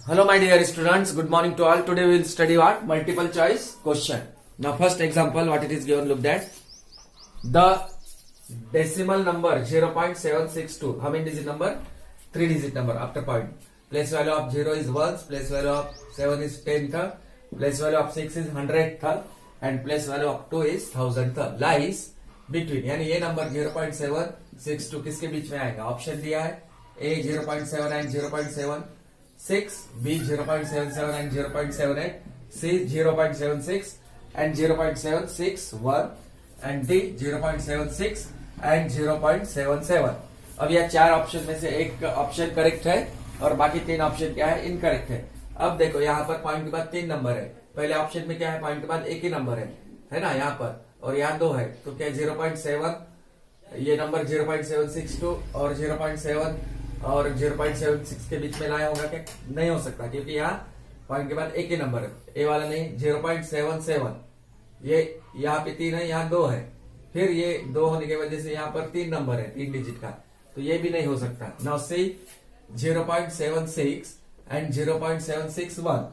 Hello my dear students, good morning to all. Today we will study what? Multiple choice question. Now first example, what it is given, look at. The decimal number 0.762. How many digit number? 3 digit number after point. Place value of 0 is 1, place value of 7 is 10th, place value of 6 is 100th and place value of 2 is 1000th. Lies between, यानी ये number 0.762 किसके बीच में आएगा? Option दिया है A 0.7 and 0.76, B 0.77 and 0.78, C 0.76 and 0.761 and D 0.76 and 0.77. अब यह चार ऑप्शन में से एक ऑप्शन करेक्ट है और बाकी तीन ऑप्शन क्या है? इनकरेक्ट है. अब देखो यहाँ पर पॉइंट के बाद 3 नंबर है. पहले ऑप्शन में क्या है? पॉइंट के बाद एक ही नंबर है ना यहाँ पर, और यहाँ 2 है. तो क्या 0.7 ये नंबर 0.762 और 0.7 और 0.76 के बीच में लाया होगा क्या? नहीं हो सकता, क्योंकि यहाँ पॉइंट के बाद एक ही नंबर है. ए वाला नहीं. 0.77 ये यहाँ पे 3 है, यहाँ 2 है. फिर ये 2 होने की वजह से यहाँ पर 3 नंबर है 3 डिजिट का, तो ये भी नहीं हो सकता. नाउ सी 0.76 एंड 0.761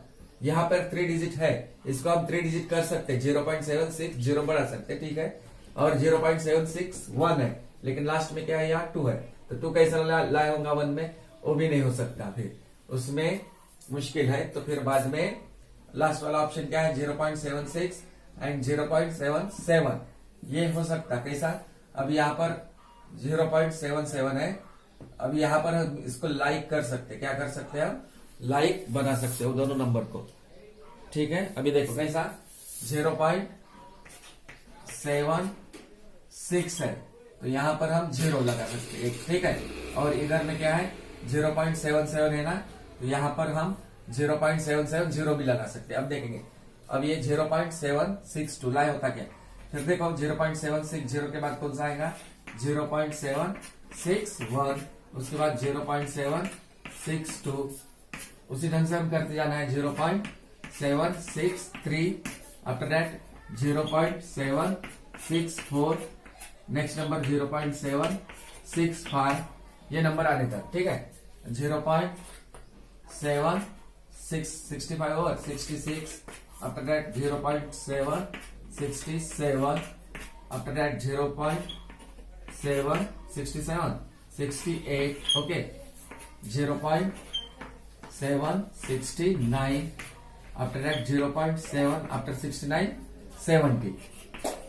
यहाँ पर 3 डिजिट है, इसको हम 3 डिजिट कर सकते. 0.760 बढ़ा सकते, ठीक है. और 0.761 है, लेकिन लास्ट में क्या है? यहाँ 2 है. तो 2 कैसा लाया होगा 1 में? वो भी नहीं हो सकता, फिर उसमें मुश्किल है. तो फिर बाद में लास्ट वाला ऑप्शन क्या है? 0.76 एंड 0.77 ये हो सकता. कैसा? अब यहाँ पर 0.77 है. अब यहाँ पर हम इसको लाइक कर सकते. क्या कर सकते हैं? हम लाइक बना सकते हो दोनों नंबर को, ठीक है. अभी देखो कैसा 0.76 है, तो यहाँ पर हम 0 लगा सकते हैं, ठीक है. और इधर में क्या है? 0.77 है ना, तो यहाँ पर हम 0.770 भी लगा सकते हैं. अब देखेंगे. अब ये 0.762 लाए होता क्या? फिर देखो 0.760 के बाद कौन सा आएगा? 0.761, उसके बाद 0.762, उसी ढंग से हम करते जाना है. 0.763, आफ्टर दैट 0.764, नेक्स्ट नंबर 0.765, ये नंबर आने तक, ठीक है. 0.765 और 66, after that 0.767, after that 0.767, 68, okay. 0.769, after that 0.7, after 69, 70.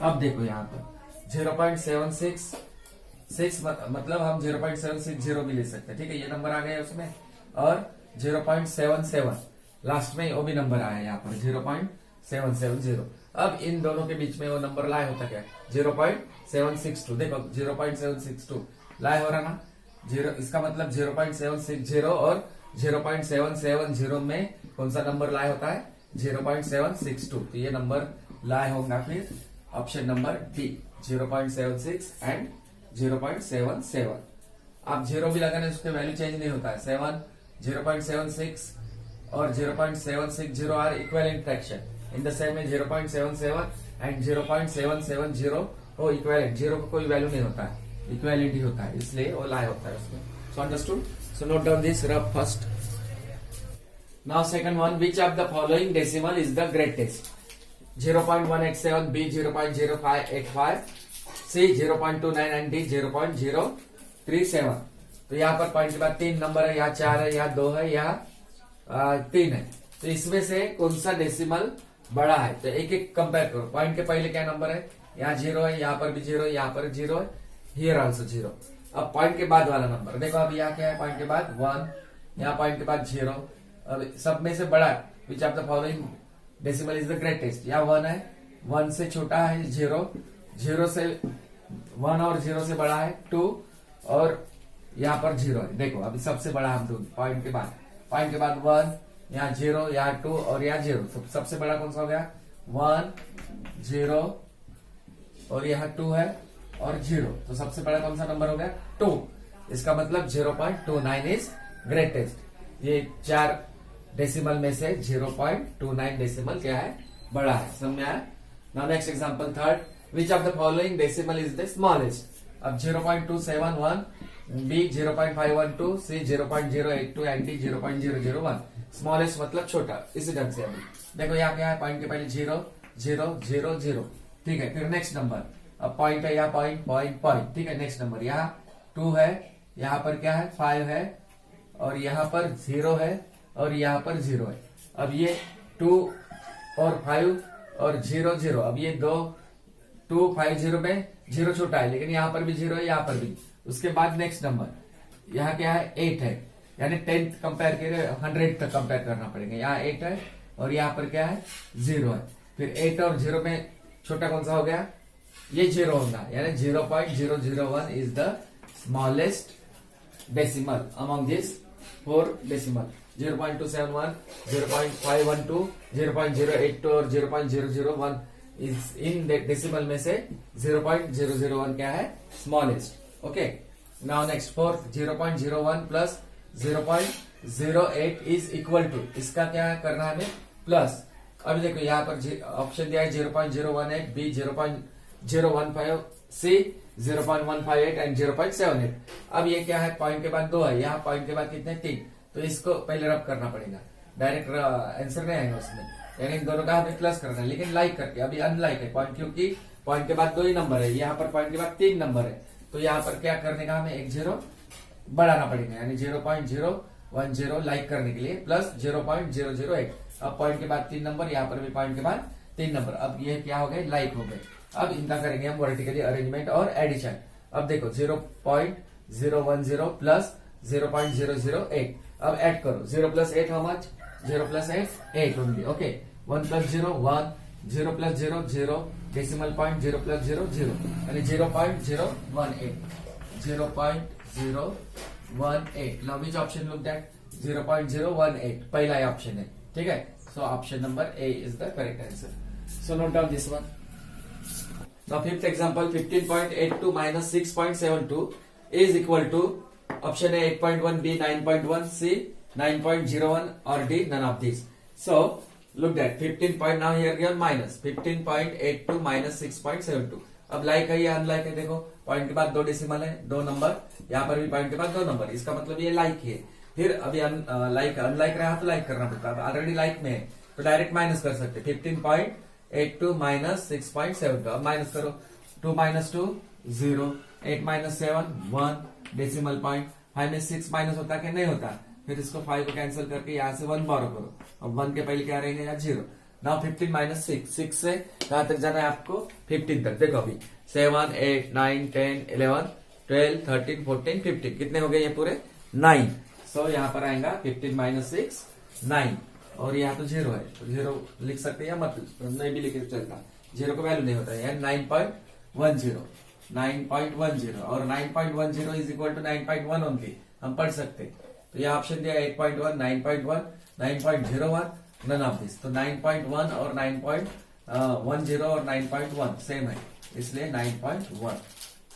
अब देखो यहाँ पर 0.766 मतलब हम 0.760 भी ले सकते हैं, ठीक है. ये नंबर आ गया उसमें. और 0.77 लास्ट में वो भी नंबर आया यहाँ पर 0.770. अब इन दोनों के बीच में वो नंबर लाए होता क्या? 0.762. देखो 0.762 लाए हो रहा ना. 0 इसका मतलब 0.760 और 0.770 में कौन सा नंबर लाए होता है? 0.762. तो ये नंबर लाए होगा फिर ऑप्शन नंबर डी 0.76 एंड 0.77. आप 0 भी लगाने उसके वैल्यू चेंज नहीं होता है. 0.76 और 0.760 are equivalent fraction. In the same में 0.77 एंड 0.770 वो इक्विवेलेंट. 0 को कोई वैल्यू नहीं होता है, इक्विवेलेंट ही होता है, इसलिए वो लाए होता है उसमें. So understood. So note down this rough first. Now second one, which of the following decimal is the greatest? 0.187, B 0.0585, C 0.29 and D 0.037. तो यहाँ पर पॉइंट के बाद 3 नंबर है, यहाँ 4 है, यहाँ 2 है, यहाँ 3 है. तो इसमें से कौन सा डेसिमल बड़ा है? तो एक एक कंपेयर करो. पॉइंट के पहले क्या नंबर है? यहाँ 0 है, यहाँ पर भी 0 है, यहाँ पर 0 है, हियर आल्सो 0. अब पॉइंट के बाद वाला नंबर देखो. अब यहाँ क्या है? पॉइंट के बाद 1, यहाँ पॉइंट के बाद 0. अब सब में से बड़ा विच of the following decimal is the greatest? या 1 है, 1 से छोटा है 0, 0 से 1 और 0 से बड़ा है 2, और यहाँ पर 0 है. देखो अभी सबसे बड़ा हम 2 पॉइंट के बाद 1, यहाँ 0, यहाँ 2 और यहाँ 0. तो सबसे बड़ा कौन सा हो गया? 1, 0 और यहाँ 2 है और 0. तो सबसे बड़ा कौन सा नंबर हो गया? 2. इसका मतलब 0.29 इज ग्रेटेस्ट. ये 4 डेसिमल में से 0.29 डेसिमल क्या है? बड़ा है. समझ में आया? Now next example third, which of the following decimal is the smallest? अब 0.271 B 0.512, C 0.082 and D 0.001। Smallest मतलब छोटा। इसी ढंग से अभी देखो यहाँ क्या है, पॉइंट के पहले 0 0 0 0, ठीक है। फिर नेक्स्ट नंबर, अब पॉइंट है यहाँ पॉइंट पॉइंट पॉइंट, ठीक है। नेक्स्ट नंबर यहाँ 2 है, यहाँ पर क्या है 5 है, और यहाँ पर 0 है, और यहाँ पर 0 है। अब ये 2 और 5 और 0 0, अब ये 2 5 0 में 0 छोटा है, लेकिन यहाँ पर भी 0 है, यहाँ पर भी। उसके बाद नेक्स्ट नंबर यहाँ क्या है 8 है, यानी 10th कंपेयर करें 100 तक कंपेयर करना पड़ेगा। यहाँ 8 है और यहाँ पर क्या है 0 है। फिर 8 और 0 में छोटा कौन सा हो गया, ये 0 होगा, यानी 0.001 is the smallest decimal among this 4 decimal. 0.271, 0.512, 0.082 और 0.001 इस इन डेसिमल में से 0.001 क्या है smallest. Okay, now next fourth 0.01 plus 0.08 is equal to, इसका क्या करना है हमें प्लस। अभी देखो यहाँ पर ऑप्शन दिया है 0.018, बी 0.015, सी 0.158 एंड 0.78। अब ये क्या है, पॉइंट के बाद 2 है, यहाँ पॉइंट के बाद कितने 3, तो इसको पहले रब करना पड़ेगा, डायरेक्ट आंसर नहीं आएगा उसमें, यानी इन दोनों का हमें प्लस करना है, लेकिन लाइक करके। अभी अनलाइक है पॉइंट, क्योंकि पॉइंट के बाद 2 ही नंबर है, यहाँ पर पॉइंट के बाद 3 नंबर है, तो यहाँ पर क्या करने का हमें एक 0 बढ़ाना पड़ेगा, यानी 0.010 लाइक करने के लिए प्लस 0.008। अब पॉइंट के बाद 3 नंबर, यहाँ पर भी पॉइंट के बाद 3 नंबर। अब ये क्या हो गए लाइक हो गए। अब इनका करेंगे हम वर्टिकली अरेंजमेंट और एडिशन। अब देखो 0.010 प्लस 0.008, अब ऐड करो 0 plus 8 how much, 0 plus 8 only. Okay, 1 plus 0 1, 0 plus 0 0, decimal point 0 plus 0 0, यानी 0.018, 0.018। Now which option look that 0.018 पहला ऑप्शन है, ठीक है। सो option number A is the correct answer. So note down this one. Now fifth example 15.82 minus 6.72 is equal to option A 8.1, B 9.1, C 9.01 or D none of these. So look at 15 point, now here given minus 15.82 minus 6.72। अब like है या unlike है, देखो point के बाद 2 decimal है, 2 number, यहाँ पर भी पॉइंट के बाद 2 नंबर, इसका मतलब ये लाइक है। फिर अभी लाइक अनलाइक रहा तो लाइक करना पड़ता है, ऑलरेडी लाइक में है तो डायरेक्ट माइनस कर सकते। 15.82 माइनस 6.72, अब माइनस करो, 2 माइनस 2 0, 8 माइनस 7 1, डेसिमल पॉइंट। 5 में 6 माइनस होता कि नहीं होता, फिर इसको 5 को कैंसिल करके यहाँ से 1 बोरो करो, अब 1 के पहले क्या रहेंगे यहाँ 0। नाउ 15 माइनस 6 से कहां तक जाना है आपको 15 तक। देखो अभी 7 8 9 10 11 12 13 14 15, कितने हो गए ये पूरे 9। सो यहाँ पर आएगा 15 माइनस 6 9, और यहाँ तो 0 है, तो 0 लिख सकते हैं या मत नहीं भी लिखे चलता, 0 का वैल्यू नहीं होता है, 9.10 9.10 और 9.10 इज इक्वल टू 9.1 ओनली, हम पढ़ सकते। तो यह ऑप्शन दिया 8.1 9.1 9.01 नन ऑफ दिस, तो 9.1 और 9.10 और 9.1 सेम है, इसलिए 9.1।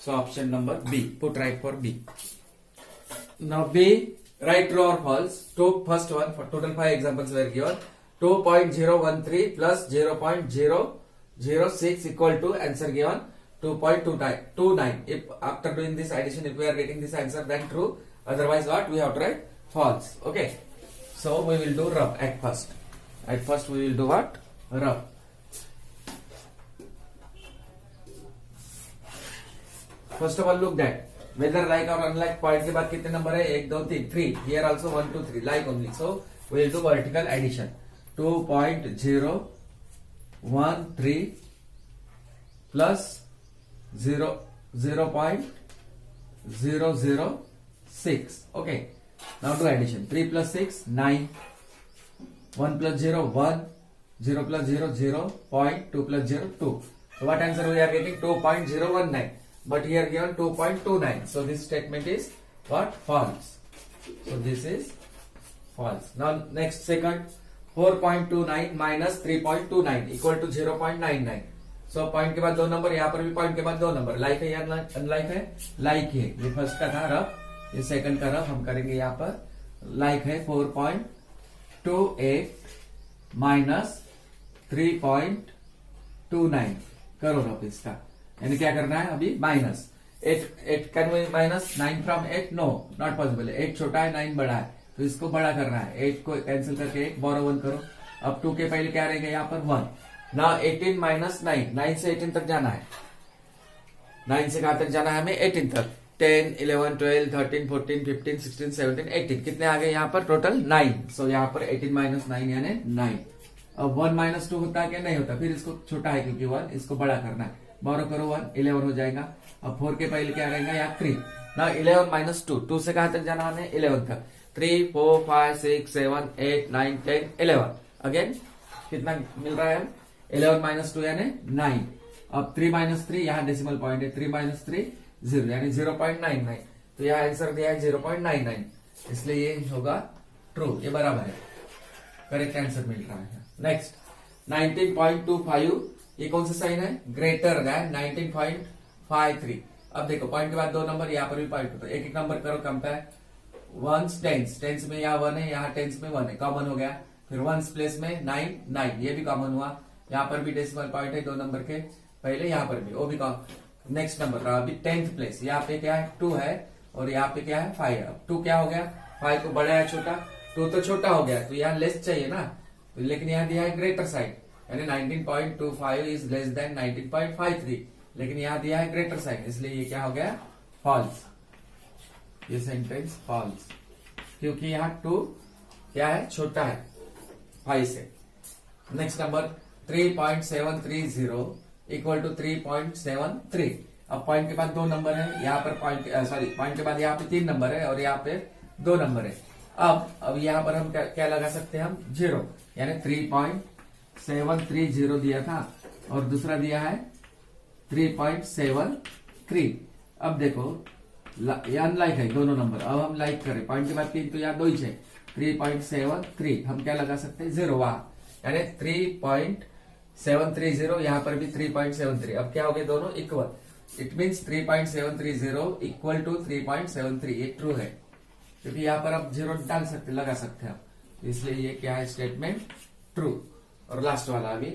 So option number B, put right for B. Now B, right, true or false. First one, for total 5 examples were given. 2.013 plus 0.006 equal to answer given 2.29. If after doing this addition, if we are getting this answer, then true. Otherwise, what we have to write false. Okay. So we will do rough at first. At first, we will do what rough. First of all, look that. Whether like or unlike point के बाद कितने number है 1 2 3 3, here also 1 2 3 like only, so we will do vertical addition। 2.013 plus 0.006। okay, now do addition। 3 plus 6 9, 1 plus 0 1, 0 plus 0 0, 2 plus 0 2, so what answer we are getting 2.019, but here given 2.29, so this statement is what false, so this is false। Now next second, 4.29 minus 3.29 equal to 0.99। so point के बाद 2 number, यहाँ पर भी point के बाद 2 number, like है या unlike है, लाइक है। ये फर्स्ट का था रफ, ये सेकंड का रफ हम करेंगे यहाँ पर लाइक है। 4.28 माइनस 3.29 करो रफ इसका, यानी क्या करना है अभी minus, 8 can we minus 9 from 8? No, not possible. 8 छोटा है, 9 बड़ा है, तो इसको बड़ा करना है। 8 को कैंसिल करके 8 बोरो 1 करो। अब 2 के पहले क्या रहेगा यहाँ पर 1। ना 18 माइनस 9, 9 से 18 तक जाना है। 9 से कहां तक जाना है हमें? 18 तक। 10, 11, 12, 13, 14, 15, 16, 17, 18 कितने आ गए यहाँ पर? टोटल 9। सो यहाँ पर 18 माइनस 9 यानी 9। अब 1 माइनस 2 होता है क्या? नहीं होता। फिर इसको छोटा है क्योंकि 1, इसको बड़ा करना है। बोरो करो 1, 11 हो जाएगा। अब 4 के पहले क्या रहेगा? यहाँ 3। ना 11 माइनस 2, 2 से कहां तक जाना हमें? 11 तक। 3, 4, 5, 6, 7, 8, 9, 10, 11। अगेन कितना मिल रहा है? 11 माइनस 2 यानी 9। अब 3 माइनस 3, यहाँ डेसिमल पॉइंट है। 3 माइनस 3 0 यानी 0.99। तो यहाँ आंसर दिया है 0.99, इसलिए ये होगा ट्रू, ये बराबर है। करेक्ट आंसर मिल रहा है। नेक्स्ट 19.25, ये कौन सा साइन है? Greater than 19.53। अब देखो पॉइंट के बाद 2 नंबर, यहाँ पर भी पॉइंट होता है। एक एक नंबर करो कंपेयर। वंस टेंस, टेंस में यहाँ 1 है, यहाँ टेंस में 1 है, कॉमन हो गया। फिर वंस प्लेस में 9, 9 ये भी कॉमन हुआ। यहाँ पर भी डेसिमल पॉइंट है 2 नंबर के पहले, यहाँ पर भी वो भी कॉमन। नेक्स्ट नंबर रहा अभी 10th प्लेस, यहाँ पे क्या है? 2 है और यहाँ पे क्या है? 5 है। अब 2 क्या हो गया? 5 को बड़ा है छोटा? 2 तो छोटा हो गया, तो यहाँ लेस चाहिए ना, तो लेकिन यहाँ दिया है ग्रेटर साइन, यानी 19.25 इज लेस देन 19.53, लेकिन यहाँ दिया है ग्रेटर साइन, इसलिए ये क्या हो गया? फॉल्स। ये सेंटेंस फॉल्स, क्योंकि यहाँ 2 क्या है? छोटा है 5 से। Next number 3.730 equal to 3.73। अब पॉइंट के बाद 2 नंबर है, यहाँ पर पॉइंट के बाद यहाँ पे 3 नंबर है और यहाँ पे 2 नंबर है। अब यहाँ पर हम क्या लगा सकते हैं? हम 0, यानी 3.730 दिया था और दूसरा दिया है 3.73। अब देखो ये अनलाइक है दोनों नंबर। अब हम लाइक करें, पॉइंट के बाद 3 तो यहाँ 2 ही है। 3.73 हम क्या लगा सकते हैं? 0 वहां, यानी 3.730, यहाँ पर भी 3.73। अब क्या हो गए? दोनों equal. It means 3.730 equal to 3.73, ये ट्रू है, क्योंकि यहाँ पर आप 0 डाल सकते, लगा सकते हैं आप, इसलिए ये क्या है? Statement true. और लास्ट वाला अभी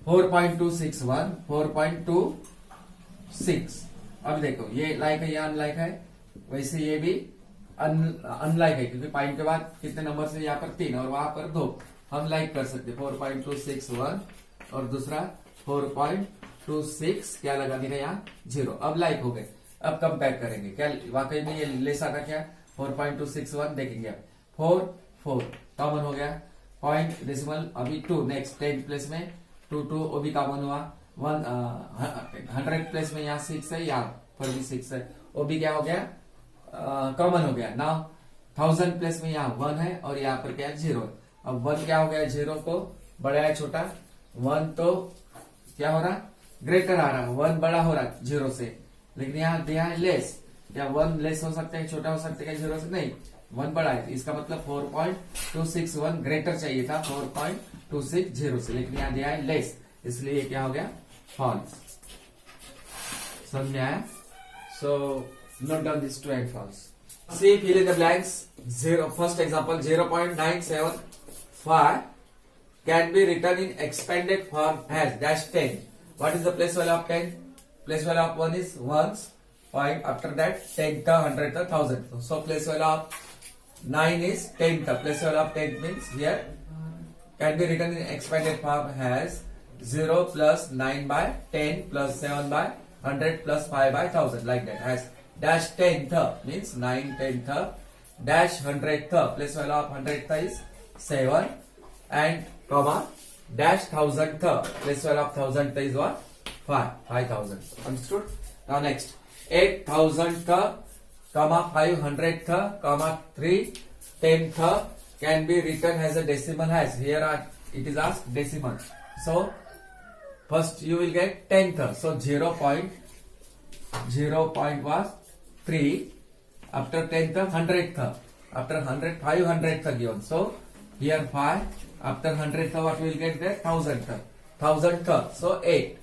4.261, 4.26। अब देखो ये लाइक है या अनलाइक है? वैसे ये भी अनलाइक है, क्योंकि पॉइंट के बाद कितने नंबर से? यहाँ पर 3 और वहां पर 2। हम लाइक कर सकते 4.261 और दूसरा 4.26, क्या लगा देगा यहाँ? 0। अब लाइक हो गए। अब कंपेयर करेंगे, क्या वाकई में ये लेस आता क्या? 4.261 देखेंगे। अब 4 कॉमन हो गया। पॉइंट डेसिमल अभी 2। नेक्स्ट 10 प्लेस में 2 वो भी कॉमन हुआ। 100 प्लेस में यहाँ 6 है, यहाँ पर भी 6 है, वो भी क्या हो गया? कॉमन हो गया। नाउ 1000 प्लेस में यहाँ 1 है और यहाँ पर क्या है? 0 है। अब 1 क्या हो गया? 0 को बड़ा है छोटा? 1 तो क्या हो रहा? ग्रेटर आ रहा। 1 बड़ा हो रहा 0 से, लेकिन यहाँ दिया है लेस। क्या 1 लेस हो सकता है, छोटा हो सकता है 0 से? नहीं, 1 बड़ा है, इसका मतलब 4.261 ग्रेटर चाहिए था 4.260 से, लेकिन यहाँ दिया है लेस, इसलिए ये क्या हो गया? फॉल्स। समझ आया? So note down this true and false. See, fill in the blanks. First example, 0.975 can be written in expanded form as -10. What is the place value of 10? Place value of 1 is ones. Point after that 10th, 100th, 1000th. So place value of 9 is 10th. Place value of 10th means here can be written in expanded form as 0 plus 9 by 10 plus 7 by 100 plus 5 by 1000, like that. As dash 10th means 9 10th, dash 100th, place value of 100th is 7, and comma dash 1000th, place value of 1000th is what? 5000. Understood? Now next 8000th, comma 500th, comma 3/10th can be written as a decimal as here it is asked decimal. So first you will get 10th. So 0 point was 3. After 10th, 100th. After 100, 500th given. So here 5. After 100th, what we will get there? 1000th. 1000th. So 8.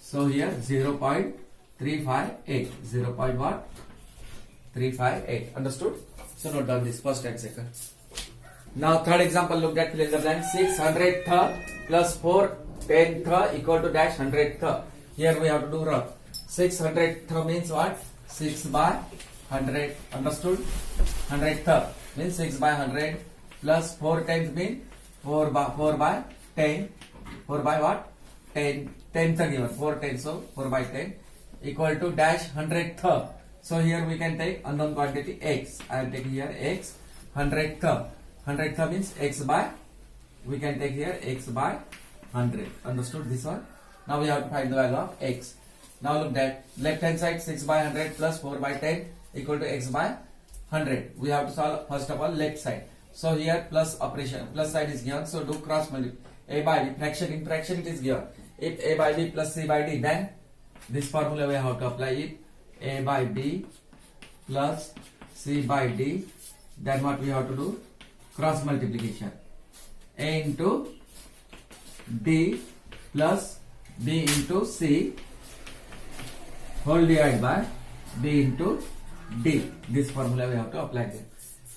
So here 0.358. 0.358. Understood? So note down this first and second. Now third example, look at fill in the blank. 600th plus 4/10th equal to dash 100th. Here we have to do rough. 600th means what? 6 by 100. Understood? 100th means 6 by 100 plus 4 times mean 4 by 10. 4 by what? 10. 10th given. 4 10. So 4 by 10 equal to dash 100th. So here we can take unknown quantity x. I am taking here x. 100th. 100th means x by. We can take here x by 100. Understood this one? Now we have to find the value of x. Now look at left hand side 6 by 100 plus 4 by 10 equal to x by 100. We have to solve first of all left side. So here plus operation, plus side is given. So do cross multiply. A by b, fraction in fraction it is given. If a by b plus c by d, then this formula we have to apply. If a by b plus c by d, then what we have to do? Cross multiplication. A into d plus b into c whole divided by b into d. This formula we have to apply there.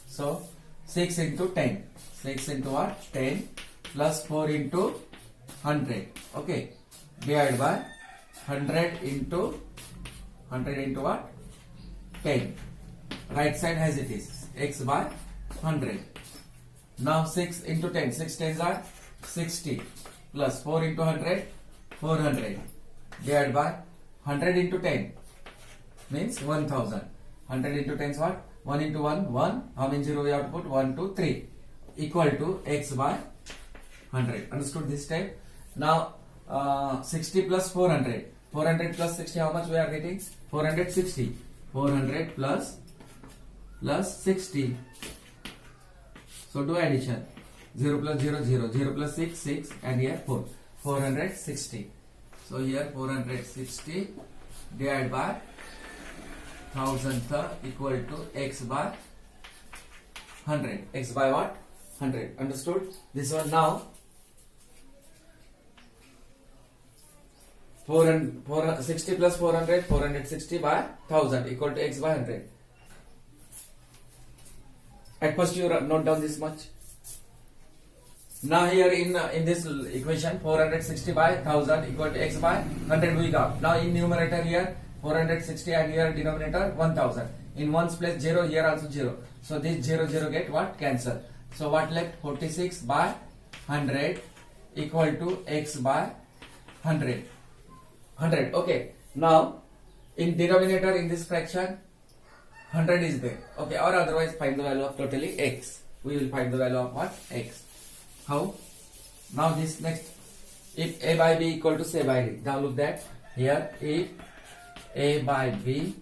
So 6 into 10. 6 into what? 10 plus 4 into 100. Okay. Divided by 100 into what? 10. Right side as it is. X by 100. Now 6 into 10. 6 tens are 60 plus 4 into 100. 400. Divided by 100 into 10 means 1000. 100 into 10 is what? 1 into 1, 1. How many 0 we have to put? 1, 2, 3. Equal to x by 100. Understood this step? Now 60 plus 400. 400 plus 60, how much we are getting? 460. 400 plus 60. So do addition. 0 plus 0, 0. 0 plus 6, 6. And here 4. 460. So here 460 divided by 1000th equal to x by 100. X by what? 100. Understood? This one now 60 plus 400, 460 by 1000 equal to x by 100. At first you note down this much. Now here in this equation 460 by 1000 equal to x by 100 we got. Now in numerator here 460 and here denominator 1000. In one's place 0, here also 0. So this 0 0 get what? Cancel. So what left? 46 by 100 equal to x by 100. 100. Okay. Now in denominator in this fraction 100 is there. Okay. Or otherwise find the value of totally x. We will find the value of what? X. How? Now this next. If a by b equal to c by d. Now look that here. If a by b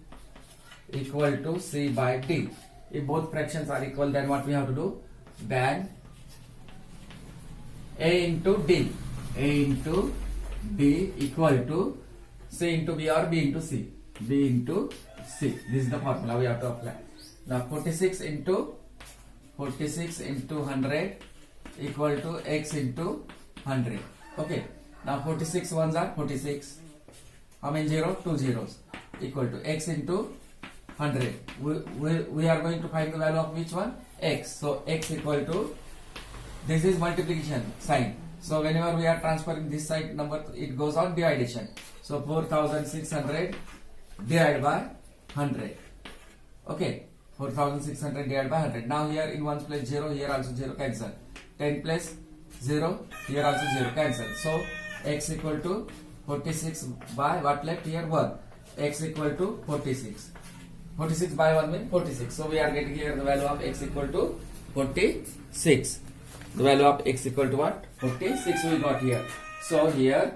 equal to c by d. If both fractions are equal, then what we have to do? Then a into d. A into d equal to c into b or b into c. B into c. This is the formula we have to apply. Now 46 into 100 equal to x into 100. Okay. Now 46 ones are 46. How many 0? 2 zeros. Equal to x into 100. We are going to find the value of which one? X. So x equal to, this is multiplication sign. So whenever we are transferring this side number, it goes on division. So 4600 divided by 100. Okay. 4600 divided by 100. Now here in one's place 0, here also 0, cancel. 10 plus 0, here also 0, cancel. So x equal to 46 by what left here? 1. X equal to 46. 46 by 1 means 46. So we are getting here the value of x equal to 46. The value of x equal to what? 46 we got here. So here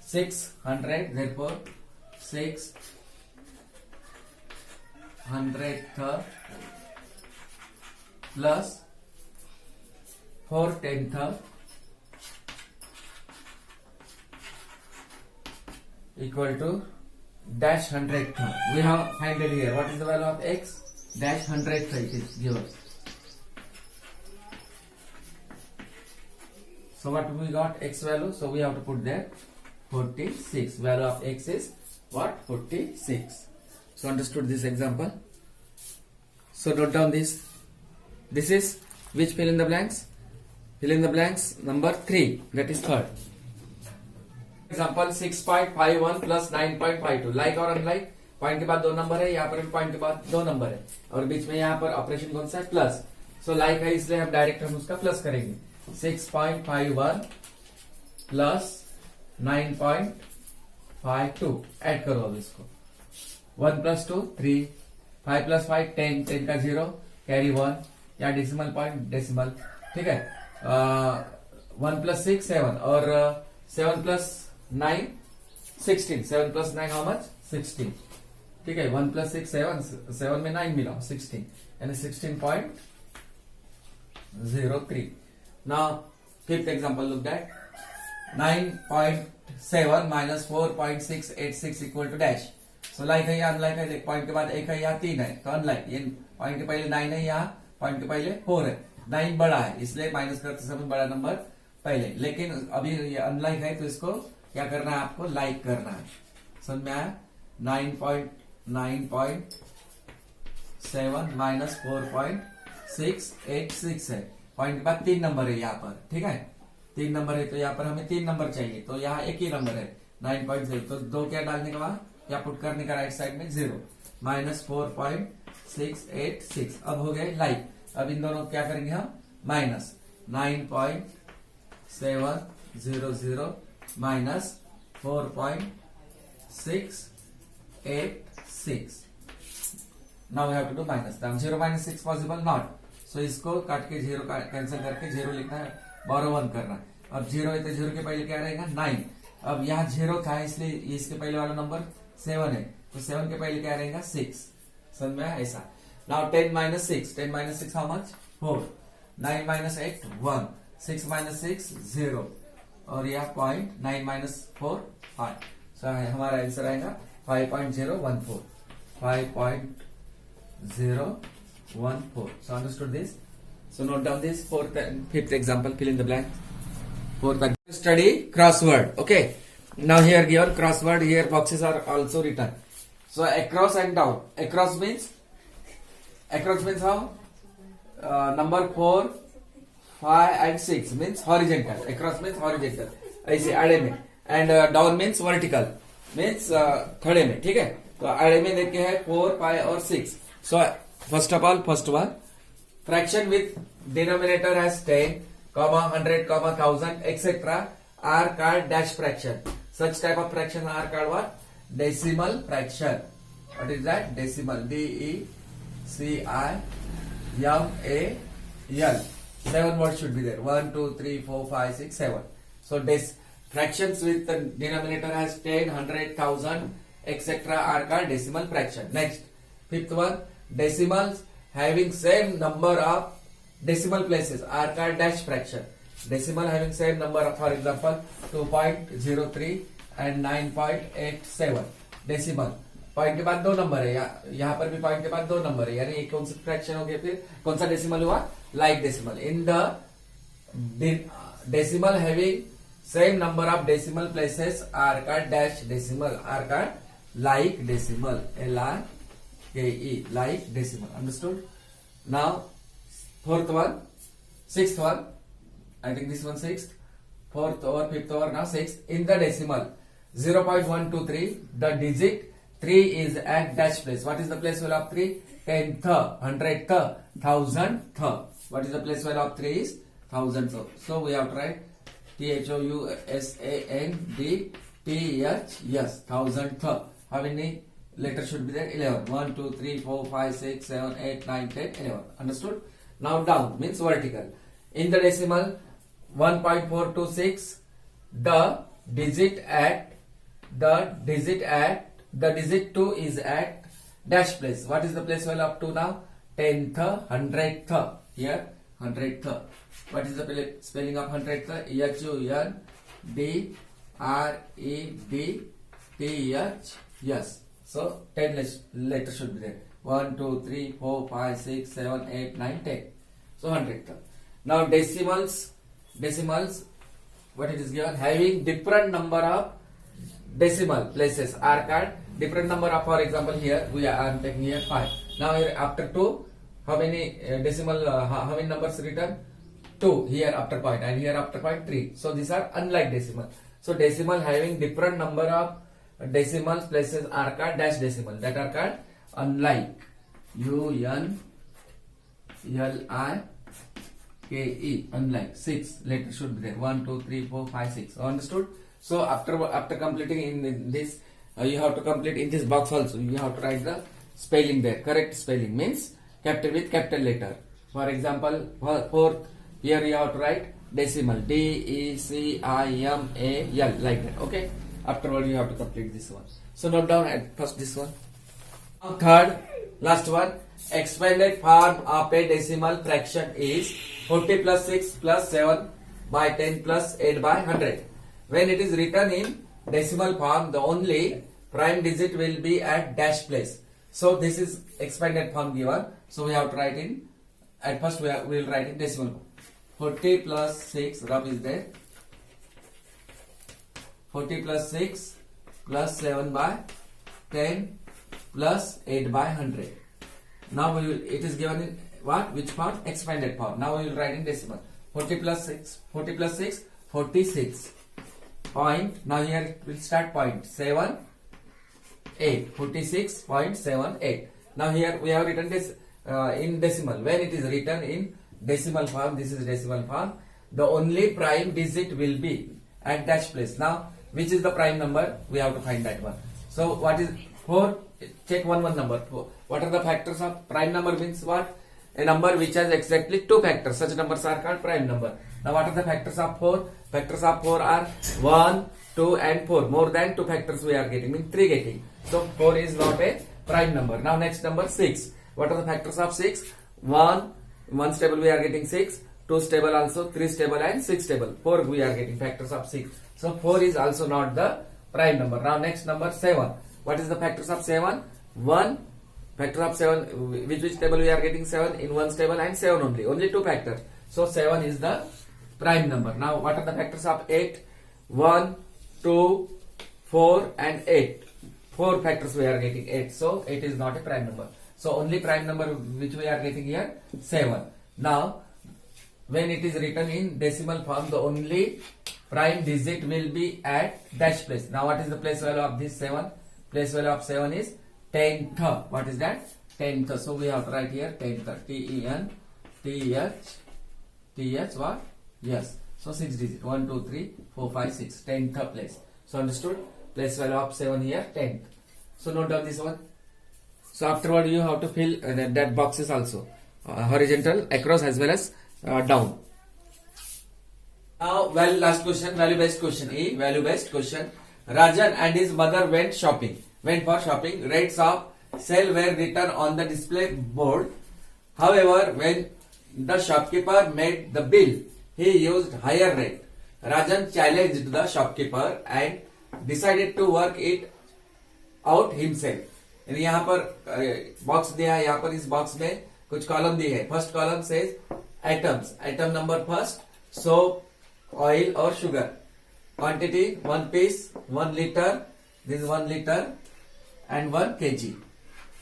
600, therefore 600th plus 4/10th equal to dash 100th. We have find it here. What is the value of x? Dash 100th it is given. So what we got? X value. So we have to put there 46. Value of x is what? 46. So understood this example. So note down this. This is which fill in the blanks? Fill in the blanks number 3. That is third. Example 6.51 plus 9.52, like और unlike, point के बाद दो number है, यहाँ पर भी point के बाद दो नंबर है, और बीच में यहाँ पर ऑपरेशन कौन सा है, प्लस। सो लाइक है इसलिए हम डायरेक्ट उसका प्लस करेंगे। 6.51 प्लस 9.52 ऐड करो अब इसको। 1 + 2 3, 5 + 5 10, 10 का 0 कैरी 1, या डेसिमल पॉइंट डेसिमल, ठीक है। 1 + 6 7, और 7 + 9 16, 7 + 9 हाउ मच 16, ठीक है। 1 + 6 7, 7 में 9 मिला 16, यानी 16.03। Now fifth example look that 9.7 - 4.686 equal to dash. So like है या अनलाइक है, पॉइंट के बाद एक है, यहाँ 3 है, तो अनलाइक। ये पॉइंट के पहले 9 है, यहाँ पॉइंट के पहले 4 है, 9 बड़ा है इसलिए माइनस करते समय बड़ा नंबर पहले, लेकिन अभी ये अनलाइक है तो इसको क्या करना है, आपको लाइक करना है। समझ में आया। 9.7 - 4.686 है, पॉइंट के बाद 3 नंबर है यहाँ पर, ठीक है। 3 नंबर है तो यहाँ पर हमें 3 नंबर चाहिए, तो यहाँ एक ही नंबर है 9.0, तो 2 क्या डालने के बाद या पुट करने का राइट साइड में 0 - 4.686। अब हो गए लाइक। अब इन दोनों क्या करेंगे हम, minus 9.700 minus 4.686। Now we have to do minus. 0 - 6 possible not, so इसको काट के 0 कैंसिल करके 0 लिखना है, बोरो 1 करना है। अब 0 है तो 0 के पहले क्या रहेगा 9। अब यहाँ 0 था इसलिए इसके पहले वाला नंबर 7 है, तो 7 के पहले क्या रहेगा 6। समझ में आया ऐसा। नाउ 10 - 6, 10 - 6 हाउ मच 4, 9 - 8 1, 6 - 6 0, और यह पॉइंट 9 - 4 5। सो हमारा आंसर आएगा 5.014, 5.014। So understood this? So note down this. Fourth and fifth example, fill in the blank. Fourth, study crossword. Okay. Now here given crossword, here boxes are also written. So across and down. Across means how? Number 4, 5 and 6 means horizontal. Across means horizontal. ऐसे आड़े में. And down means vertical. Means खड़े में. ठीक है. तो आड़े में देखे हैं 4, 5 और 6. So first one, fraction with denominator as 10, 100, 1000, etc. are called dash fraction. Such type of fraction are called what? Decimal fraction. What is that? Decimal. DECIMAL. 7 words should be there. 1, 2, 3, 4, 5, 6, 7. So fractions with the denominator as 10, 100, 1000, etc. are called decimal fraction. Next, fifth one, decimals having same number of decimal places are called dash fraction. Decimal having same number of, for example, 2.03 and 9.87. Decimal point के बाद 2 number है, यहाँ पर भी point के बाद 2 number है, यानी एक कौन सा फ्रैक्शन हो गया, फिर कौन सा डेसिमल हुआ, like decimal. In the decimal having same number of decimal places are called dash decimal, are called like decimal, LIKE, like decimal. Understood? Now, sixth one, I think this one sixth, fourth or fifth or now sixth. In the decimal 0.123, the digit 3 is at dash place. What is the place value of 3? 10th, 100th, 1000th. What is the place value of 3 is 1000th. So we have to write THOUSANDTH, 1000th. How many letters should be there? 11. 1, 2, 3, 4, 5, 6, 7, 8, 9, 10, 11. Understood? Now down means vertical. In the decimal 1.426, the digit 2 is at dash place. What is the place value of 2 now? 10th, 100th. Here 100th. What is the spelling of 100th? HUNDREDTH. So 10 letters should be there. 1, 2, 3, 4, 5, 6, 7, 8, 9, 10. So 100th. Now decimals, what it is given? Having different number of decimal places are called different number of, for example here I am taking here 5. Now here after 2, how many how many numbers written? 2 here after point, and here after point 3. So these are unlike decimal. So decimal having different number of decimal places are called dash decimal, that are called unlike. UNLIKE, unlike. 6 letters should be there. 1, 2, 3, 4, 5, 6. Understood? So after completing in this, you have to complete in this box also. You have to write the spelling there. Correct spelling means capital with capital letter. For example, fourth, here you have to write decimal, DECIMAL, like that. Okay. Afterward, you have to complete this one. So note down at first this one. Third, last one. Expanded form of a decimal fraction is 40 plus 6 plus 7 by 10 plus 8 by 100. When it is written in decimal form, the only prime digit will be at dash place. So this is expanded form given. So we have to write in, at first we will write in decimal form. 40 plus 6, rough is there. 40 plus 6 plus 7 by 10 plus 8 by 100. Now we will, it is given in what? Which form? Expanded form. Now we will write in decimal. 40 plus 6, 46. Point, now here it will start point, 7, 8, 46.78. Now here we have written this in decimal. When it is written in decimal form, this is decimal form, the only prime digit will be at dash place. Now, which is the prime number? We have to find that one. So what is 4? Check one number. 4. What are the factors of prime number? Means what? A number which has exactly 2 factors. Such numbers are called prime number. Now what are the factors of 4? Factors of 4 are 1, 2 and 4. More than 2 factors we are getting, means 3 getting. So 4 is not a prime number. Now next number 6. What are the factors of 6? 1 stable we are getting 6. 2 stable also, 3 stable and 6 stable. 4 we are getting factors of 6. So 4 is also not the prime number. Now next number 7. What is the factors of 7? 1. Factor of 7, which table we are getting 7? In 1 table and 7 only. Only 2 factors. So 7 is the prime number. Now what are the factors of 8? 1, 2, 4 and 8. 4 factors we are getting 8. So 8 is not a prime number. So only prime number which we are getting here 7. Now when it is written in decimal form, the only prime digit will be at dash place. Now what is the place value of this 7? Place value of 7 is 10th. What is that? 10th. So we have to write here 10th. T-H what? Yes. So 6 digit. 1, 2, 3, 4, 5, 6. 10th place. So understood? Place value of 7 here 10th. So note down this one. So afterward you have to fill that boxes also. Horizontal, across as well as down. Now last question, value based question. Value based question. Rajan and his mother went shopping. Went for shopping. Rates of sale were written on the display board. However, when the shopkeeper made the bill, he used higher rate. Rajan challenged the shopkeeper and decided to work it out himself. यहाँ पर box दिया है, यहाँ पर इस box में कुछ column दी है. First column says items. Item number first, soap, oil और sugar. Quantity 1 piece, 1 liter. This is 1 liter and 1 kg.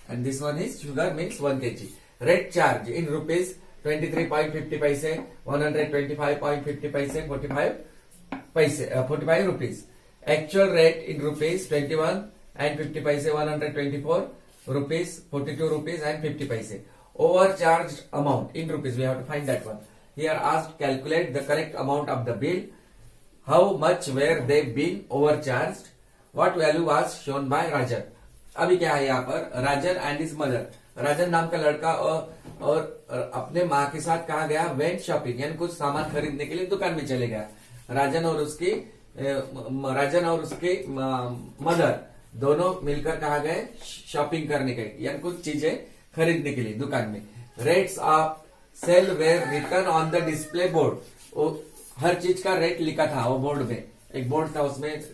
And this one is sugar means 1 kg. Rate charge in rupees 23.50 paise, 125.50 paise, 45 rupees. Actual rate in rupees 21 and 50 paise, 124 rupees, 42 rupees and 50 paise. Overcharged amount in rupees, we have to find that one. Here asked calculate the correct amount of the bill. How much were they being overcharged? What value was shown by Rajan? अभी क्या है यहाँ पर? राजन and his mother. राजन नाम का लड़का और अपने माँ के साथ कहा गया वेंट शॉपिंग, यानी कुछ सामान खरीदने के लिए दुकान में चले गया. राजन और उसकी मदर दोनों मिलकर कहा गए शॉपिंग करने के, यानी कुछ चीजें खरीदने के लिए दुकान में. Rates of sale were written on the display board. हर चीज का रेट लिखा था वो बोर्ड में. एक बोर्ड था, उसमें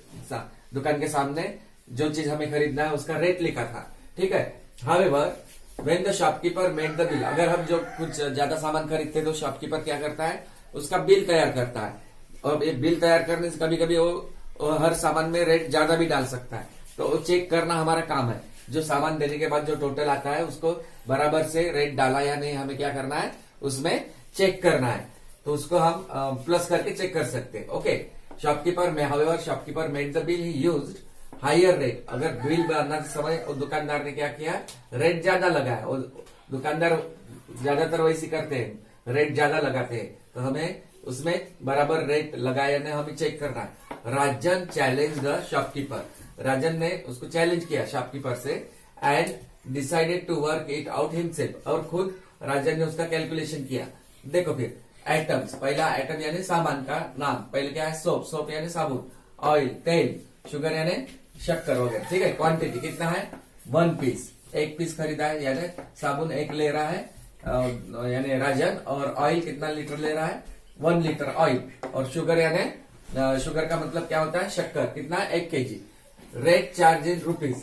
दुकान के सामने जो चीज हमें खरीदना है उसका रेट लिखा था. ठीक है. However when the shopkeeper made the bill, अगर हम जो कुछ ज्यादा सामान खरीदते हैं तो शॉपकीपर क्या करता है? उसका बिल तैयार करता है. और ये बिल तैयार करने से कभी कभी वो हर सामान में रेट ज्यादा भी डाल सकता है. तो वो चेक करना हमारा काम है. जो सामान देने के बाद जो टोटल आता है उसको बराबर से रेट डाला या नहीं, हमें क्या करना है? उसमें चेक करना है. तो उसको हम प्लस करके चेक कर सकते हैं. ओके. शॉपकीपर में however shopkeeper made the bill, he used higher rate. अगर बिल बनाते समय वो दुकानदार ने क्या किया, रेट ज्यादा लगाया। और दुकानदार ज्यादातर वैसे करते हैं, रेट ज्यादा लगाते हैं, तो हमें उसमें बराबर रेट लगाया ने हमें चेक करना है। Rajan challenge the shopkeeper, Rajan ने उसको चैलेंज किया शॉपकीपर से, and decided to work it out himself, और खुद राजन ने उसका कैलकुलेशन किया। देखो फिर आइटम्स, पहला आइटम यानी सामान का नाम, पहले क्या है सोप, सोप यानी साबुन, ऑयल तेल, शुगर यानी शक्कर वगैरह, ठीक है। क्वांटिटी कितना है 1 पीस, 1 पीस खरीदा है, यानी साबुन 1 ले रहा है यानी राजन, और ऑयल कितना लीटर ले रहा है 1 लीटर ऑयल, और शुगर यानी शुगर का मतलब क्या होता है शक्कर, कितना 1 KG. Rate charge in rupees,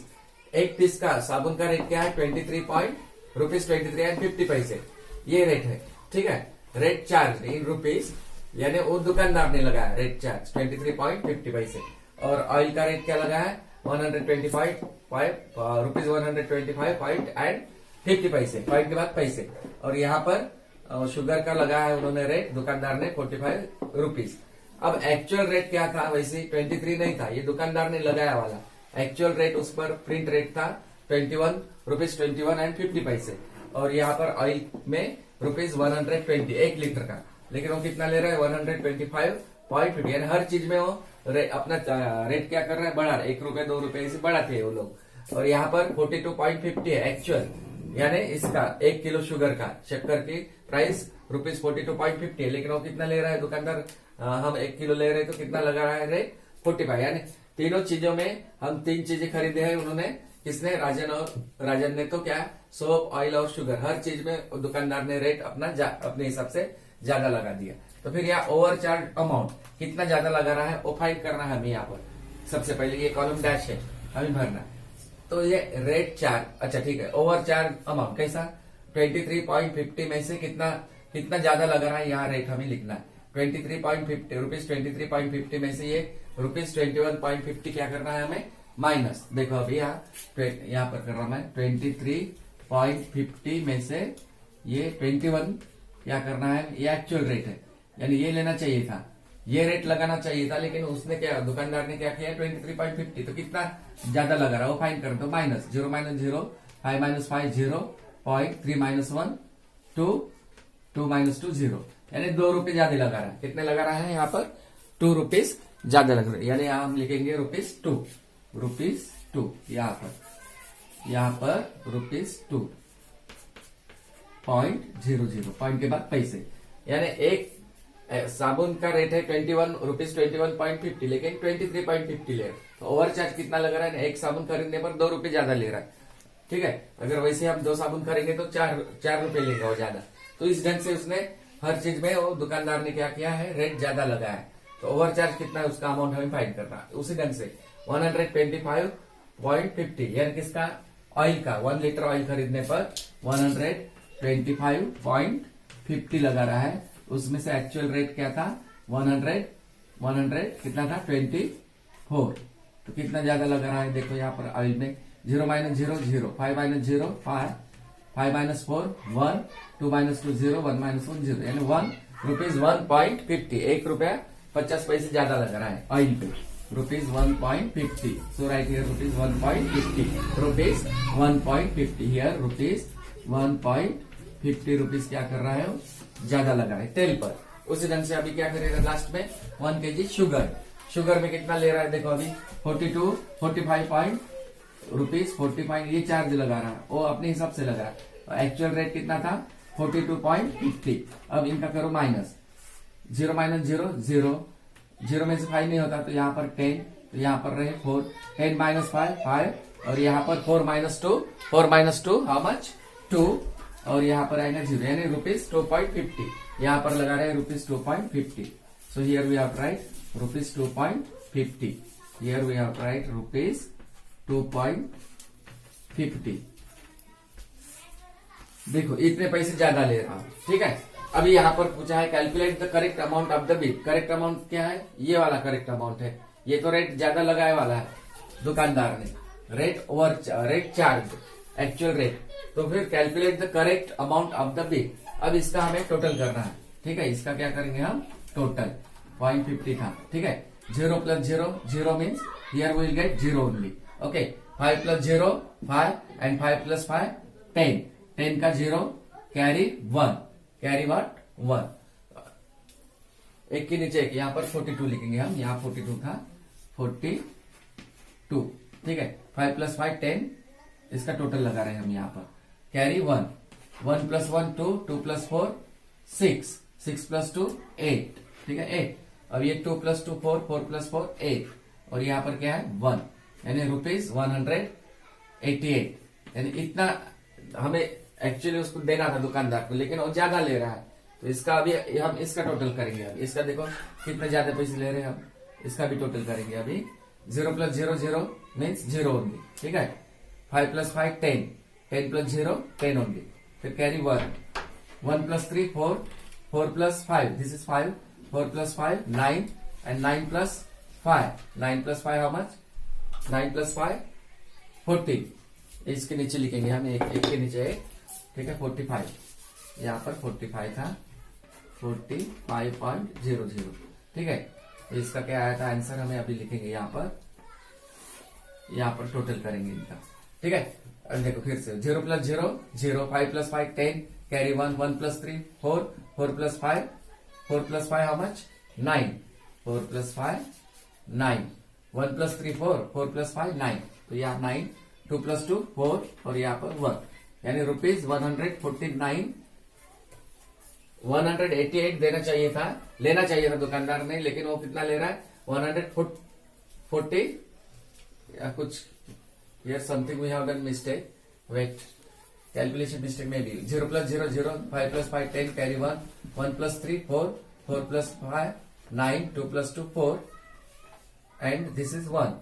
1 piece का साबुन का रेट क्या है 23 एंड 50 पैसे, ये रेट है, ठीक है। रेट चार्ज इन रुपीज यानी वो दुकानदार ने लगाया रेट चार्ज 23.50 पैसे, और ऑयल का रेट क्या लगा है 125 रुपीज 125 एंड 50 पैसे, पॉइंट के बाद पैसे। और यहाँ पर शुगर का लगा है उन्होंने रेट, दुकानदार ने 45 रुपीज। अब एक्चुअल रेट क्या था, वैसे 23 नहीं था, ये दुकानदार ने लगाया वाला। एक्चुअल रेट उस पर प्रिंट रेट था 21 रुपीज 21 एंड 50 पैसे, और यहाँ पर ऑयल में रुपीज 120 1 लीटर का, लेकिन वो कितना ले रहा है 125.50, यानी हर चीज में वो अपना रेट क्या कर रहा है बढ़ा रहा है, 1 रुपए 2 रुपए ऐसे बढ़ाते हैं वो लोग। और यहाँ पर 42.50 है एक्चुअल, यानी इसका 1 किलो शुगर का शक्कर की प्राइस रुपीज 42.50 है, लेकिन वो कितना ले रहा है दुकानदार, हम 1 किलो ले रहे हैं तो कितना लगा रहा है रेट 45, यानी तीनों चीजों में हम 3 चीजें खरीदे हैं उन्होंने, किसने राजन ने तो क्या सोप ऑयल और शुगर, हर चीज में दुकानदार ने रेट अपने हिसाब से ज्यादा लगा दिया। तो फिर यहाँ ओवरचार्ज अमाउंट कितना ज्यादा लगा रहा है वो फाइंड करना है हमें। यहाँ पर सबसे पहले ये कॉलम डैश है हमें भरना, तो ये रेट चार्ज, अच्छा ठीक है। ओवरचार्ज अमाउंट कैसा 23.50 में से कितना ज्यादा लगा रहा है, यहाँ रेट हमें लिखना है 23.50 रुपीज 23.50 में से ये रुपीज 21.50 क्या करना है हमें माइनस। देखो अभी यहाँ पर कर रहा हूं मैं 23.50 में से ये 21 क्या करना है, ये एक्चुअल रेट है, यानी ये लेना चाहिए था, ये रेट लगाना चाहिए था, लेकिन उसने क्या दुकानदार ने क्या किया 23.50, तो कितना ज्यादा लगा रहा है वो फाइन कर दो। Minus 0 minus 0 5 minus 5 0 3 minus 1 2 minus 2 0, यानी 2 रुपए ज्यादा लगा रहा है। कितने लगा रहा है यहाँ पर 2 रुपीज ज्यादा लग रहा है, यानी यहाँ हम लिखेंगे रुपीज 2 यहाँ पर रुपीज 2.00 पॉइंट के बाद पैसे, यानी एक साबुन का रेट है 21 रुपीज 21.50, लेकिन 23.50 ले रहा है, तो ओवरचार्ज कितना लग रहा है, एक साबुन खरीदने पर 2 रुपए ज्यादा ले रहा है, ठीक है। अगर वैसे हम 2 साबुन खरीदेंगे तो 4 रुपए लेगा वो ज्यादा, तो इस ढंग से उसने हर चीज में वो दुकानदार ने क्या किया है रेट ज्यादा लगाया है। तो ओवरचार्ज कितना है उसका अमाउंट हमें फाइंड करना है। उसी ढंग से 125.50 यानी किसका ऑयल का 1 लीटर ऑयल खरीदने पर 125.50 लगा रहा है, उसमें से एक्चुअल रेट क्या था 100 कितना था 24, तो कितना ज्यादा लगा रहा है देखो यहाँ पर ऑयल में 0 minus 0 0 5 minus 0 5 minus 4 1 2 minus 2 0 1 minus 1 0, यानी 1 रुपीज 1.50 1 रुपया 50 पैसे ज्यादा लगा रहा है ऑयल पे, rupees 1.50, so right here rupees 1.50 rupees 1.50 here rupees 1.50 rupees क्या कर रहा है ज्यादा लगा है तेल पर। उसी ढंग से अभी क्या करेगा लास्ट में 1 केजी शुगर में कितना ले रहा है देखो अभी 45 रुपीज 40 ये चार्ज लगा रहा है, वो अपने हिसाब से लगा रहा है। एक्चुअल रेट कितना था 42.50। अब इनका करो माइनस 0 माइनस 0 0 में से 5 नहीं होता, तो यहाँ पर 10, तो यहाँ पर रहे 4 10 माइनस 5 और यहाँ पर 4 माइनस 2 हाउ मच 2, और यहाँ पर आएगा 0, यानी रुपीज 2.50 यहाँ पर लगा रहे हैं rupees 2.50। So here we have right rupees 2.50, here we have right rupees 2.50। देखो इतने पैसे ज्यादा ले रहा हूं, ठीक है। अभी यहाँ पर पूछा है calculate the correct amount of the bill. Correct amount क्या है, ये वाला करेक्ट अमाउंट है, ये तो रेट ज्यादा लगाए वाला है दुकानदार ने, रेट चार्ज एक्चुअल रेट। तो फिर calculate the correct amount of the bill. अब इसका हमें टोटल करना है, ठीक है। इसका क्या करेंगे हम टोटल 0.50 था, ठीक है। 0 plus 0, 0 means here we will get 0 only. Okay, 5 plus 0, 5 and 5 plus 5, 10. 10 का 0, carry 1. Carry what? 1. एक के नीचे एक, यहाँ पर 42 लिखेंगे हम, यहाँ 42 था, 42. ठीक है, 5 plus 5, 10. इसका टोटल लगा रहे हैं हम यहाँ पर. Carry 1. 1 plus 1, 2. 2 plus 4, 6. 6 plus 2, 8. ठीक है, 8. अब ये 2 plus 2, 4. 4 plus 4, 8. और यहाँ पर क्या है? 1. यानी ₹188. यानी इतना हमें एक्चुअली उसको देना था दुकानदार को, लेकिन वो ज्यादा ले रहा है. तो इसका अभी हम इसका टोटल करेंगे. अभी इसका देखो कितने ज्यादा पैसे ले रहे हैं हम. इसका भी टोटल करेंगे अभी. 0 plus 0, 0 मीन्स 0 ओनली. ठीक है. 5 plus 5, 10. 10 plus 0, 10 only. फिर carry 1. 1 plus 3, 4. 4 plus 5, this is 5. 4 plus 5, 9. And 9 plus 5. 9 plus 5 how much? 9 plus 5, 14. इसके नीचे लिखेंगे हम एक के नीचे एक. ठीक है, 45. यहाँ पर 45 था, 45.00. ठीक है, इसका क्या आया था आंसर हमें अभी लिखेंगे यहाँ पर टोटल करेंगे इनका. ठीक है, अब देखो फिर से 0 plus 0, 0. 5 plus 5, 10. Carry 1. 1 plus 3, 4. 4 plus 5. 4 plus 5 how much? 9. 4 plus 5, 9. 1 plus 3, 4. 4 plus 5, 9. तो यहाँ 9. 2 plus 2, 4. और यहाँ पर 1. यानी ₹149, 188 देना चाहिए था, लेना चाहिए था दुकानदार ने, लेकिन वो कितना ले रहा है? 140 या कुछ. Here something we have done mistake. Wait, calculation mistake maybe. 0 plus 0, 0. 5 plus 5, 10. Carry 1. 1 plus 3, 4. 4 plus 5, 9. 2 plus 2, 4. And this is 1.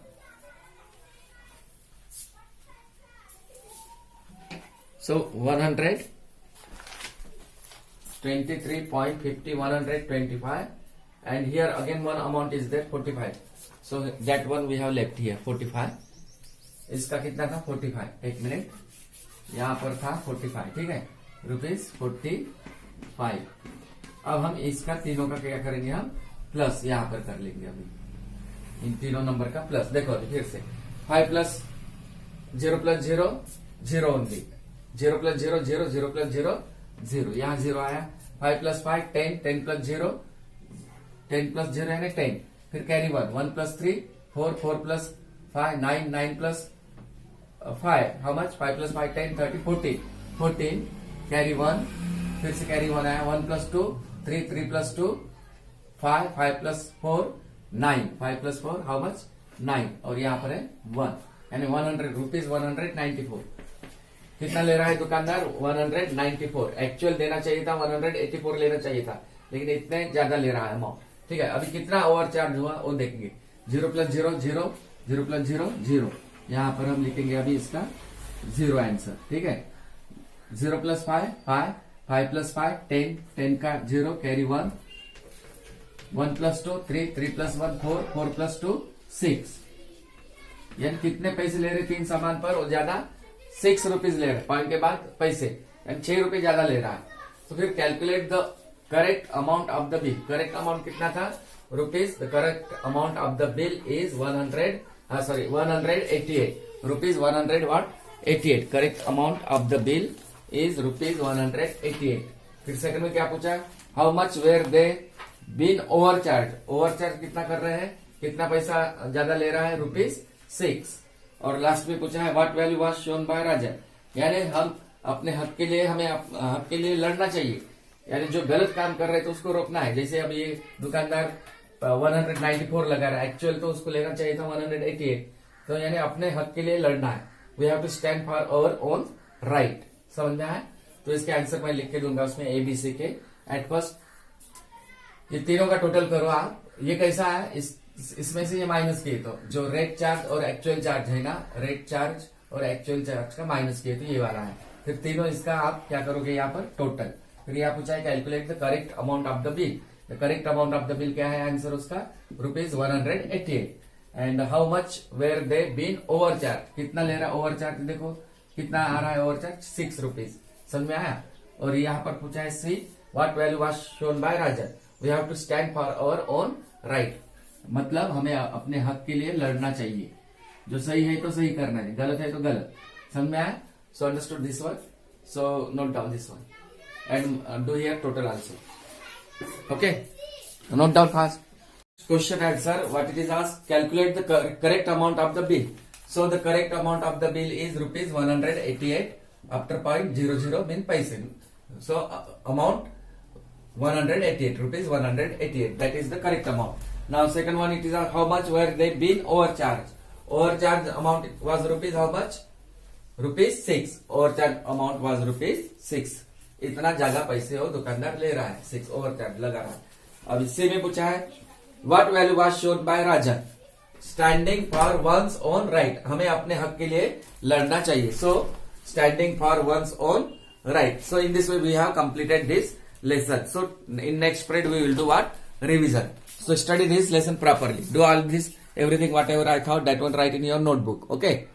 So 123.50, 125. And here again one amount is there, 45. So that one we have left here, 45. इसका कितना था? 45. एक minute, यहाँ पर था 45. ठीक है, ₹45. अब हम इसका तीनों का क्या करेंगे? हम प्लस यहाँ पर कर लेंगे. अभी इन तीनों नंबर का प्लस. देखो अभी फिर से 5 plus 0 plus 0, 0 only. 0 plus 0, 0. 0 plus 0, 0. यहाँ 0 आया. 5 plus 5, 10. 10 plus 0, 10 plus 0 यानी 10. फिर carry 1. 1 plus 3, 4. 4 plus 5, 9. 9 plus 5 how much? 5 plus 5, 10. 30, 40. 14. Carry 1. फिर से कैरी 1 आया. 1 plus 2, 3. 3 plus 2, 5. 5 plus 4, 9. 5 plus 4 how much? 9. और यहाँ पर है 1. यानी ₹194. कितना ले रहा है दुकानदार? 194. एक्चुअल देना चाहिए था 184 लेना चाहिए था, लेकिन इतने ज्यादा ले रहा है अमाउंट. ठीक है, अभी कितना ओवर चार्ज हुआ वो देखेंगे. 0 plus 0, 0. 0 plus 0, 0. यहाँ पर हम लिखेंगे अभी इसका 0 आंसर. ठीक है, 0 plus 5, 5. 5 plus 5, 10. 10 का 0. कैरी 1. 1 plus 2, 3. 3 plus 1, 4. 4 plus 2, 6. यानी कितने पैसे ले रहे तीन सामान पर? और ज्यादा ₹6 ले रहे. पॉइंट के बाद पैसे, यानी ₹6 ज्यादा ले रहा है. तो फिर calculate the correct amount of the bill. Correct amount कितना था? Rupees. The correct amount of the bill is 188. Rupees 188. Correct amount of the bill is ₹188. फिर सेकंड में क्या पूछा? How much were they been overcharge. Overcharge कितना कर रहे हैं? कितना पैसा ज्यादा ले रहा है? ₹6. और लास्ट में पूछा है what value was shown by Raja. यानी हम अपने हक के लिए, हमें हक के लिए लड़ना चाहिए. यानी जो गलत काम कर रहे थे उसको रोकना है. जैसे अब ये दुकानदार 194 लगा रहा है, एक्चुअल तो उसको लेना चाहिए था 188. तो यानी अपने हक के लिए लड़ना है. We have to stand for our own right. समझ में आया? तो इसके आंसर मैं लिख के दूंगा उसमें ABC के. एट फर्स्ट ये तीनों का टोटल करो आप. ये कैसा है? इसमें से ये माइनस किए तो जो रेट चार्ज और एक्चुअल चार्ज है ना, रेट चार्ज और एक्चुअल चार्ज का माइनस किए तो ये वाला है. फिर तीनों इसका आप क्या करोगे यहाँ पर? टोटल. फिर यहाँ पूछा है calculate the correct amount of the bill. The correct amount of the bill क्या है आंसर उसका? ₹188. And how much were they been over charge. कितना ले रहा है ओवर चार्ज? देखो कितना आ रहा है ओवर चार्ज? ₹6. समझ में आया? और यहाँ पर पूछा है see what value was shown by Raja. We have to stand for our own right. मतलब हमें अपने हक के लिए लड़ना चाहिए, जो सही है तो सही करना है, गलत है तो गलत। समझ में आया? So understood this one, so note down this one and do here total answer. Okay, note down fast. Question answer, what it is asked, calculate the correct amount of the bill. So the correct amount of the bill is rupees 188 after 0.00 mean paise. So amount 188 rupees 188, that is the correct amount. Now second one, it is how much were they been overcharged. Overcharged amount was rupees how much? rupees 6. Overcharged amount was rupees 6. इतना ज्यादा पैसे हो दुकानदार ले रहा है, 6 overcharge लगा रहा है। अब इससे में पूछा है What value was shown by Rajan? Standing for one's own right. हमें अपने हक के लिए लड़ना चाहिए. So standing for one's own right. So in this way we have completed this lesson. So in next period we will do what? Revision. So study this lesson properly. Do all this, everything whatever I thought, that one write in your notebook. Okay.